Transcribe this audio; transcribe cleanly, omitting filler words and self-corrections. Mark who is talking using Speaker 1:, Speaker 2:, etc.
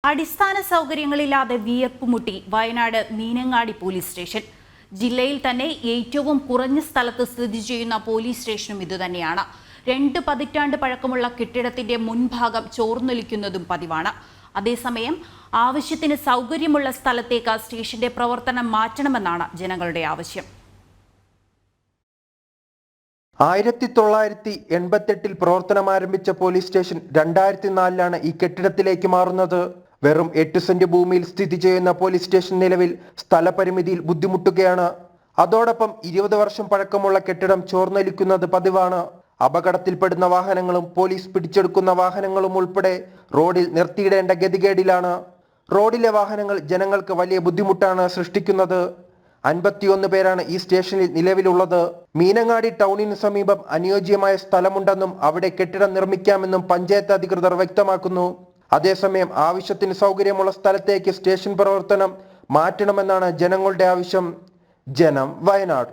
Speaker 1: അടിസ്ഥാന സൗകര്യങ്ങളില്ലാതെ വിയർപ്പുമുട്ടി Wayanad Meenangadi police station. ജില്ലയിൽ തന്നെ ഏറ്റവും കുറഞ്ഞ സ്ഥലത്ത് സ്ഥിതി ചെയ്യുന്ന പോലീസ് സ്റ്റേഷനും ഇതുതന്നെയാണ്. 2 പതിറ്റാണ്ട് പഴക്കമുള്ള കെട്ടിടത്തിന്റെ മുൻഭാഗം ചോർന്നൊലിക്കുന്നതും പതിവാണ്. അതേസമയം ആവശ്യത്തിന് സൗകര്യമുള്ള സ്ഥലത്തേക്ക് സ്റ്റേഷന്റെ പ്രവർത്തനം മാറ്റണമെന്നാണ് ജനങ്ങളുടെ ആവശ്യം.
Speaker 2: 1988 പ്രവർത്തനം ആരംഭിച്ച പോലീസ് സ്റ്റേഷൻ 2004 ഈ കെട്ടിടത്തിലേക്ക് മാറുന്നത്. വെറും 8 സെന്റ് ഭൂമിയിൽ സ്ഥിതി ചെയ്യുന്ന പോലീസ് സ്റ്റേഷൻ നിലവിൽ സ്ഥലപരിമിതിയിൽ ബുദ്ധിമുട്ടുകയാണ്. അതോടൊപ്പം 20 വർഷം പഴക്കമുള്ള കെട്ടിടം ചോർന്നൊലിക്കുന്നത് പതിവാണ്. അപകടത്തിൽപ്പെടുന്ന വാഹനങ്ങളും പോലീസ് പിടിച്ചെടുക്കുന്ന വാഹനങ്ങളും ഉൾപ്പെടെ റോഡിൽ നിർത്തിയിടേണ്ട ഗതികേടിലാണ്. റോഡിലെ വാഹനങ്ങൾ ജനങ്ങൾക്ക് വലിയ ബുദ്ധിമുട്ടാണ് സൃഷ്ടിക്കുന്നത്. 51 പേരാണ് ഈ സ്റ്റേഷനിൽ നിലവിലുള്ളത്. മീനങ്ങാടി ടൗണിന് സമീപം അനുയോജ്യമായ സ്ഥലമുണ്ടെന്നും അവിടെ കെട്ടിടം നിർമ്മിക്കാമെന്നും പഞ്ചായത്ത് അധികൃതർ വ്യക്തമാക്കുന്നു. അതേസമയം ആവശ്യത്തിന് സൗകര്യമുള്ള സ്ഥലത്തേക്ക് സ്റ്റേഷൻ പ്രവർത്തനം മാറ്റണമെന്നാണ് ജനങ്ങളുടെ ആവശ്യം. ജനം, വയനാട്.